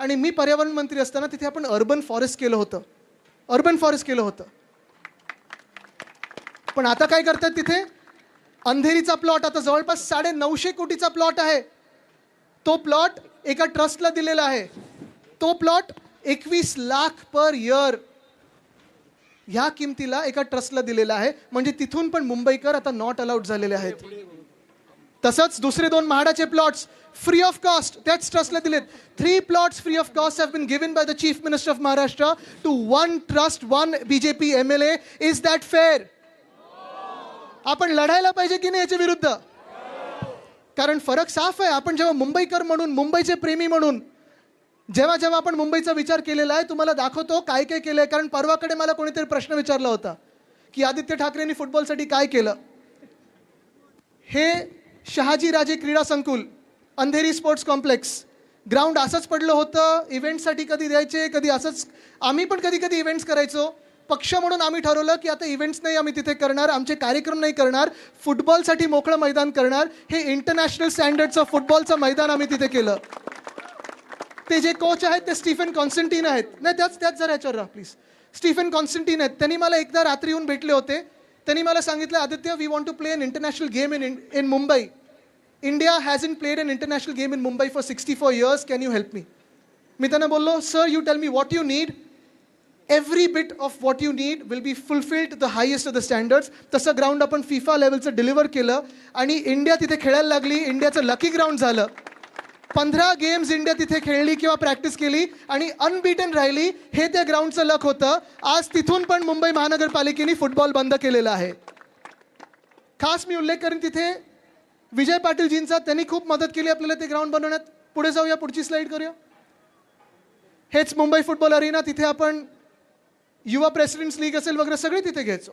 आणि मी पर्यावरण मंत्री असताना तिथे आपण अर्बन फॉरेस्ट केलं होतं. पण आता काय करतात तिथे? अंधेरीचा प्लॉट आता जवळपास 950 कोटीचा प्लॉट आहे. तो प्लॉट एका ट्रस्टला दिलेला आहे. तो प्लॉट 21 लाख पर इयर ह्या किमतीला एका ट्रस्टला दिलेला आहे. म्हणजे तिथून पण मुंबईकर आता नॉट अलाउड झालेले आहेत. तसंच दुसरे 2 म्हाडाचे प्लॉट्स फ्री ऑफ कॉस्ट त्याच ट्रस्टला दिलेत. 3 plots free of cost have been given by the Chief Minister of Maharashtra to 1 trust, 1 BJP MLA. Is that fair? आपण लढायला पाहिजे की नाही याच्या विरुद्ध? कारण फरक साफ आहे. आपण जेव्हा मुंबईकर म्हणून, मुंबईचे प्रेमी म्हणून जेव्हा आपण मुंबईचा विचार केलेला आहे, तुम्हाला दाखवतो काय काय केलंय. कारण परवाकडे मला कोणीतरी प्रश्न विचारला होता की आदित्य ठाकरेंनी फुटबॉलसाठी काय केलं. हे शहाजीराजे क्रीडा संकुल, अंधेरी स्पोर्ट्स कॉम्प्लेक्स ग्राउंड असंच पडलं होतं. इव्हेंटसाठी कधी द्यायचे, कधी असंच. आम्ही पण कधी कधी इव्हेंट्स करायचो. पक्ष म्हणून आम्ही ठरवलं की आता इव्हेंट्स नाही आम्ही तिथे करणार, आमचे कार्यक्रम नाही करणार, फुटबॉलसाठी मोकळं मैदान करणार. हे इंटरनॅशनल स्टँडर्डचं फुटबॉलचं मैदान आम्ही तिथे केलं. ते जे कोच आहेत ते स्टीफन कॉन्स्टंटीन आहेत. नाही त्याच जरा याच्यावर राहा प्लीज. स्टीफन कॉन्स्टंटीन आहेत. त्यांनी मला एकदा रात्री येऊन भेटले होते. त्यांनी मला सांगितलं, Aditya, we want to play an international game in Mumbai. India hasn't played an international game in Mumbai for 64 years. Can you help me? मी त्यांना बोललो, sir you tell me what you need. Every bit of what you need will be fulfilled to the highest of the standards. तसं ground आपण FIFA लेवलचं deliver केलं आणि India तिथे खेळायला लागली. इंडियाचं लकी ग्राउंड झालं. 15 गेम्स इंडिया तिथे खेळली किंवा प्रॅक्टिस केली आणि अनबीटन राहिली. हे त्या ग्राउंडचं लक होतं. आज तिथून पण मुंबई महानगरपालिकेने फुटबॉल बंद केलेला आहे. खास मी उल्लेख करेन तिथे विजय पाटीलजींचा. त्यांनी खूप मदत केली आपल्याला ते ग्राउंड बनवण्यात. पुढे जाऊया, पुढची स्लाइड करूया. हेच मुंबई फुटबॉल अरेना. तिथे आपण युवा प्रेसिडेंट्स लीग असेल वगैरे सगळे तिथे घ्यायचो.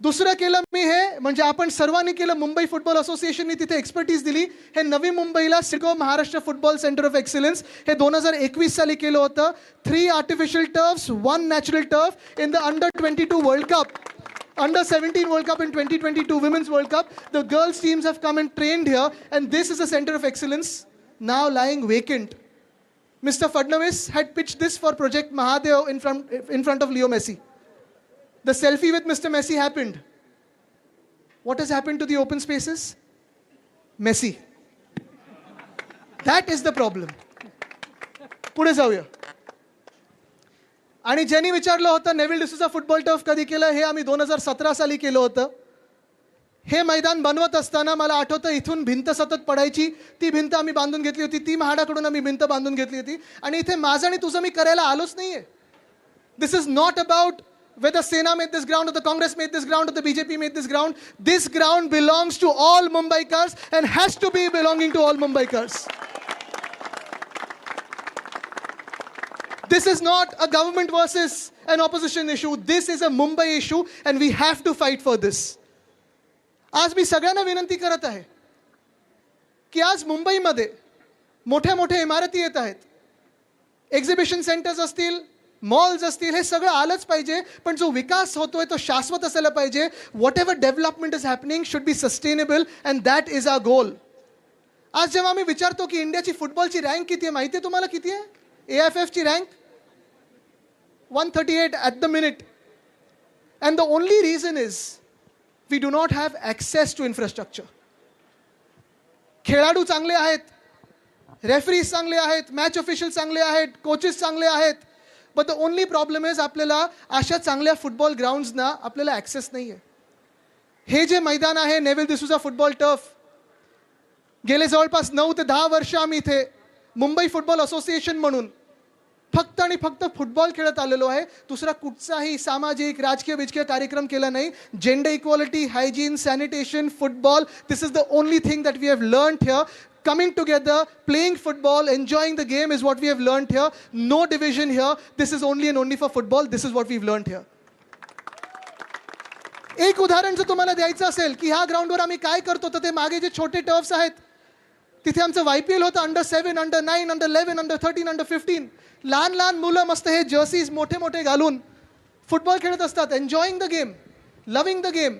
दुसरं केलं मी हे, म्हणजे आपण सर्वांनी केलं. मुंबई फुटबॉल असोसिएशननी तिथे एक्सपर्टीज दिली. हे नवी मुंबईला CIDCO Maharashtra football centre of excellence हे 2021 साली केलं होतं. 3 artificial turfs, 1 natural turf in the under twenty two world cup, under-17 World Cup and 2022 Women's World Cup. The girls teams have come and trained here, and this is a center of excellence now lying vacant. Mr. Fadnavis had pitched this for Project Mahadev in front of Leo Messi. The selfie with Mr. Messi happened. What has happened to the open spaces? Messi. That is the problem. पुढे जाऊया. आणि ज्यांनी विचारलं होतं Neville D'Souza football turf कधी केलं, हे आम्ही 2017 साली केलं होतं. हे मैदान बनवत असताना मला आठवतं इथून भिंत सतत पडायची. ती भिंत आम्ही बांधून घेतली होती. ती म्हाडाकडून आम्ही भिंत बांधून घेतली होती. आणि इथे माझं आणि तुझं मी करायला आलोच नाहीये. This is not about whether Sena made this ground or the Congress made this ground or the BJP made this ground. This ground belongs to all Mumbaikars and has to be belonging to all Mumbaikars. This is not a government versus an opposition issue. This is a Mumbai issue and we have to fight for this. आज मी सगळ्यांना विनंती करत आहे की आज मुंबईमध्ये मोठ्या मोठ्या इमारती येत आहेत. एक्झिबिशन सेंटर्स असतील, मॉल्स असतील, हे सगळं आलंच पाहिजे. पण जो विकास होतोय तो शाश्वत असायला पाहिजे. Whatever development is happening should be sustainable and that is our goal. आज जेव्हा मी विचारतो की इंडियाची फुटबॉलची रँक किती आहे, माहिती आहे तुम्हाला किती आहे? AFF ची rank 138 at the minute. And the only reason is we do not have access to infrastructure. खेळाडू चांगले आहेत, रेफरीज चांगले आहेत, मॅच ऑफिशियल चांगले आहेत, कोचेस चांगले आहेत. But the only problem is आपल्याला अशा चांगल्या फुटबॉल ग्राउंड्सना आपल्याला ॲक्सेस नाही आहे. हे जे मैदान आहे नेव्हिल डिसूजा फुटबॉल टर्फ, गेले जवळपास 9 ते 10 वर्ष आम्ही इथे मुंबई फुटबॉल असोसिएशन म्हणून फक्त आणि फक्त फुटबॉल खेळत आलेलो आहे. दुसरा कुठचाही सामाजिक राजकीय विजकीय कार्यक्रम केला नाही. Gender equality, hygiene, sanitation, football, this is the only thing that we have learned here. Coming together, playing football, enjoying the game is what we have learned here. No division here. This is only and only for football. This is what we've learned here. एक उदाहरण जर तुम्हाला द्यायचं असेल की ह्या ग्राउंडवर आम्ही काय करतो, तर ते मागे जे छोटे टर्फ्स आहेत तिथे आमचं YPL होतं. अंडर-7, अंडर-9, अंडर-11, अंडर-13, अंडर-15. लहान लहान मुलं मस्त हे जर्सीज मोठे मोठे घालून फुटबॉल खेळत असतात. Enjoying the game, loving the game,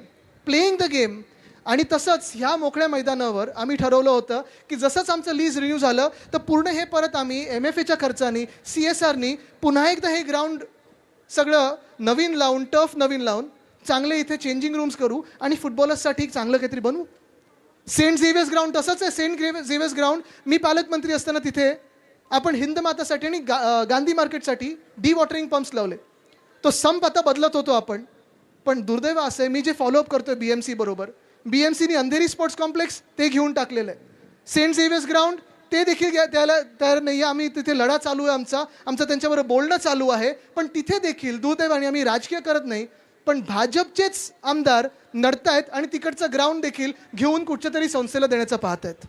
playing the game. आणि तसंच ह्या मोकळ्या मैदानावर आम्ही ठरवलं होतं की जसंच आमचं लीज रिन्यू झालं तर पूर्ण हे परत आम्ही MFAच्या खर्चानी CSRनी पुन्हा एकदा हे ग्राउंड सगळं नवीन लावून टर्फ नवीन लावून चांगले इथे चेंजिंग रूम्स करू आणि फुटबॉलर्ससाठी चांगलं काहीतरी बनवू. सेंट झेवियर्स ग्राउंड तसंच आहे. सेंट झेवियर्स ग्राउंड मी पालकमंत्री असताना तिथे आपण हिंद मातासाठी आणि गांधी मार्केटसाठी वॉटरिंग पंप्स लावले. तो संप आता बदलत होतो आपण, पण दुर्दैव असं आहे मी जे फॉलोअप करतोय BMC बरोबर, BMCनी अंधेरी स्पोर्ट्स कॉम्प्लेक्स ते घेऊन टाकलेलं आहे. सेंट झेवियर्स ग्राउंड ते देखील त्याला तयार नाही आहे. आम्ही तिथे लढा चालू आहे आमचं त्यांच्याबरोबर बोलणं चालू आहे, पण तिथे देखील दुर्दैवाने आम्ही राजकीय करत नाही, पण भाजपचेच आमदार नडतायत आणि तिकडचं ग्राउंड देखील घेऊन कुठच्या तरी संस्थेला देण्याचं पाहत आहेत.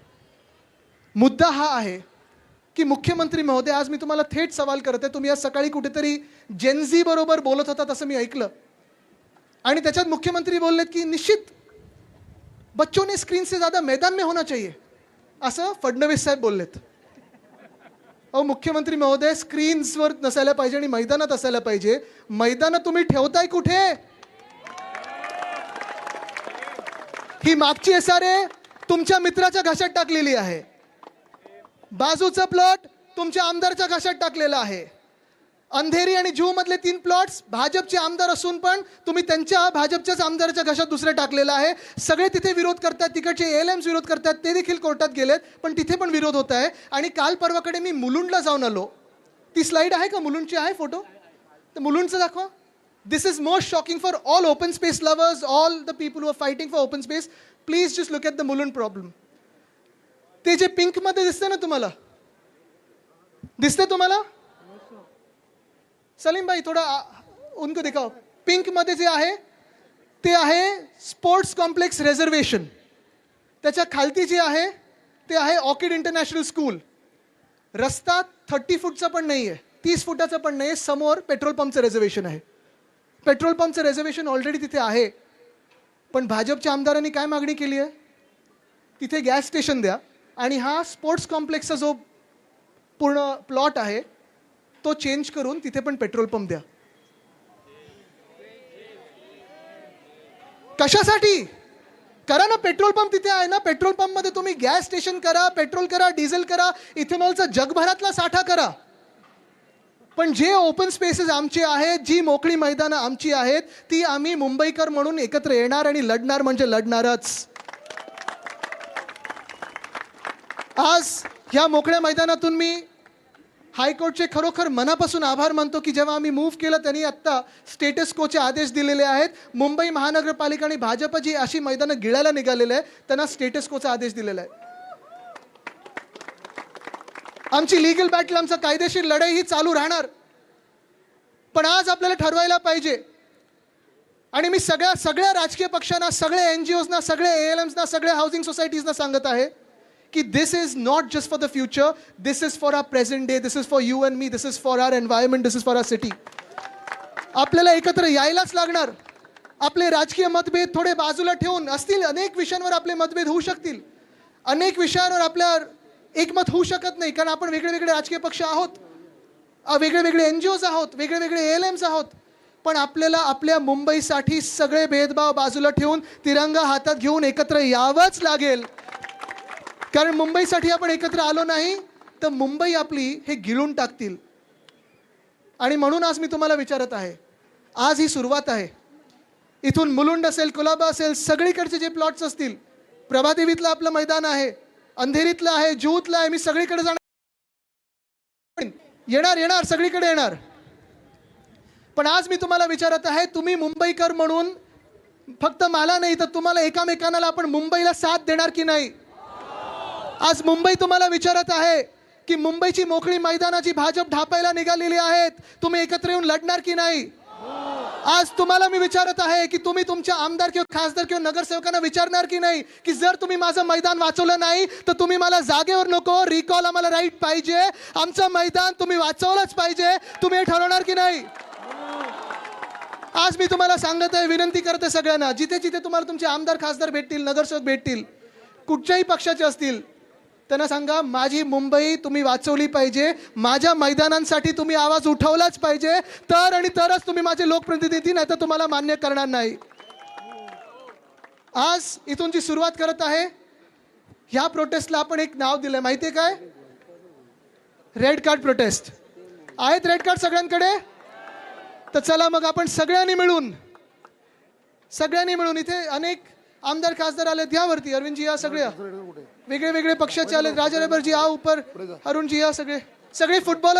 मुद्दा हा आहे की मुख्यमंत्री महोदय, आज मी तुम्हाला थेट सवाल करत आहे. तुम्ही आज सकाळी कुठेतरी जेनझी बरोबर बोलत होतात असं मी ऐकलं, आणि त्याच्यात मुख्यमंत्री बोललेत की निश्चित बच्चों ने स्क्रीन से ज्यादा मैदान में होना चाहिए असं फडणवीस साहेब बोललेत. अहो मुख्यमंत्री महोदय, स्क्रीन्सवर नसायला पाहिजे आणि मैदानात असायला पाहिजे. मैदानात तुम्ही ठेवताय कुठे? ही मागची SRA तुमच्या मित्राच्या घशात टाकलेली आहे. बाजूचा प्लॉट तुमच्या आमदारच्या घशात टाकलेला आहे. अंधेरी आणि जुहू मधले 3 प्लॉट्स भाजपचे आमदार असून पण तुम्ही त्यांच्या भाजपच्याच आमदाराच्या घशात दुसरे टाकलेला आहे. सगळे तिथे विरोध करतात, तिकडचे ALMs विरोध करतात, ते देखील कोर्टात गेलेत, पण तिथे पण विरोध होत आहे. आणि काल परवाकडे मी मुलुंडला जाऊन आलो. ती स्लाईड आहे का? मुलुंडची आहे फोटो? तर मुलुंडचं दाखवा. This is most shocking for all open space lovers, all the people who are fighting for open space. Please just look at the Mulund problem. ते जे पिंकमध्ये दिसते ना, तुम्हाला दिसते? तुम्हाला सलीम भाई थोड़ा उनको दिखाओ. पिंक मध्ये जे आहे ते आहे स्पोर्ट्स कॉम्प्लेक्स रिझर्वेशन. त्याच्या खालती जे आहे ते आहे ऑर्किड इंटरनॅशनल स्कूल. रस्ता 30 फूटचा पण नाही आहे, 30 फुटाचा पण नाही आहे. समोर पेट्रोल पंपचं रिझर्वेशन आहे. पेट्रोल पंपचं रिझर्वेशन ऑलरेडी तिथे आहे, पण भाजपच्या आमदारांनी काय मागणी केली आहे? तिथे गॅस स्टेशन द्या आणि हा स्पोर्ट्स कॉम्प्लेक्सचा जो पूर्ण प्लॉट आहे तो चेंज करून तिथे पण पेट्रोल पंप द्या. कशासाठी? करा ना, पेट्रोल पंप तिथे आहे ना. पेट्रोल पंप मध्ये तुम्ही गॅस स्टेशन करा, पेट्रोल करा, डिझेल करा, इथेनॉलचा जगभरातला साठा करा. पण जे ओपन स्पेसेस आमचे आहेत, जी मोकळी मैदानं आमची आहेत, ती आम्ही मुंबईकर म्हणून एकत्र येणार आणि लढणार म्हणजे लढणारच. आज ह्या मोकळ्या मैदानातून मी हायकोर्टचे खरोखर मनापासून आभार मानतो की जेव्हा आम्ही मूव्ह केलं त्यांनी आत्ता स्टेटस कोचे आदेश दिलेले आहेत. मुंबई महानगरपालिका आणि भाजप जी अशी मैदानं गिळायला निघालेले आहे त्यांना स्टेटस कोचा आदेश दिलेला आहे. आमची लीगल बॅटल, आमचा कायदेशीर लढाई ही चालू राहणार. पण आज आपल्याला ठरवायला पाहिजे, आणि मी सगळ्या राजकीय पक्षांना, सगळ्या NGOsना, सगळ्या ALMsना, सगळ्या हाऊसिंग सोसायटीजना सांगत आहे की this is not just for the future, this is for our present day, this is for you and me, this is for our environment, this is for our city. आपल्याला एकत्र यायलाच लागणार. आपले राजकीय मतभेद थोडे बाजूला ठेवून असतील, अनेक विषयांवर आपले मतभेद होऊ शकतील, अनेक विषयांवर आपल्या एकमत होऊ शकत नाही, कारण आपण वेगळे वेगळे राजकीय पक्ष आहोत, वेगळे वेगळे NGOs आहोत, वेगळे वेगळे ALMs आहोत. पण आपल्याला आपल्या मुंबईसाठी सगळे भेदभाव बाजूला ठेवून तिरंगा हातात घेऊन एकत्र यावंच लागेल. कारण मुंबईसाठी आपण एकत्र आलो नाही तर मुंबई आपली हे गिळून टाकतील. आणि म्हणून आज मी तुम्हाला विचारत आहे, आज ही सुरुवात आहे. इथून मुलुंड असेल, कुलाबा असेल, सगळीकडचे जे प्लॉट्स असतील, प्रभादेवीतलं आपलं मैदान आहे, अंधेरीतलं आहे, जुहूतलं आहे, मी सगळीकडे जाणार, येणार सगळीकडे येणार. पण आज मी तुम्हाला विचारत आहे, तुम्ही मुंबईकर म्हणून फक्त मला नाही तर तुम्हाला एकामेकांना आपण मुंबईला साथ देणार की नाही? आज मुंबई तुम्हाला विचारत आहे की मुंबईची मोकळी मैदानाची भाजप ढापायला निघालेली आहेत, तुम्ही एकत्र येऊन लढणार की नाही? आज तुम्हाला मी विचारत आहे की तुम्ही तुमच्या आमदार किंवा खासदार किंवा नगरसेवकांना विचारणार की नाही की जर तुम्ही माझं मैदान वाचवलं नाही तर तुम्ही मला जागेवर नको, रिकॉल आम्हाला राईट पाहिजे, आमचं मैदान तुम्ही वाचवलंच पाहिजे, तुम्ही हे ठरवणार की नाही? आज मी तुम्हाला सांगत आहे, विनंती करते सगळ्यांना, जिथे जिथे तुम्हाला तुमचे आमदार खासदार भेटतील, नगरसेवक भेटतील, कुठच्याही पक्षाचे असतील, त्यांना सांगा माझी मुंबई तुम्ही वाचवली पाहिजे, माझ्या मैदानांसाठी तुम्ही आवाज उठवलाच पाहिजे, तर आणि तरच तुम्ही माझे लोकप्रतिनिधी, नाही तर तुम्हाला मान्य करणार नाही. आज इथून जी सुरुवात करत आहे, ह्या प्रोटेस्टला आपण एक नाव दिलंय, माहितीये काय? Red card prostate. आहेत रेड कार्ड सगळ्यांकडे? तर चला मग आपण सगळ्यांनी मिळून इथे अनेक आमदार खासदार आलेत, यावरती अरविंदजी या, सगळे वेगळे वेगळे पक्षाचे आलेत, राजा रेबरजी आ ऊपर, अरुणजी या, सगळे फुटबॉलर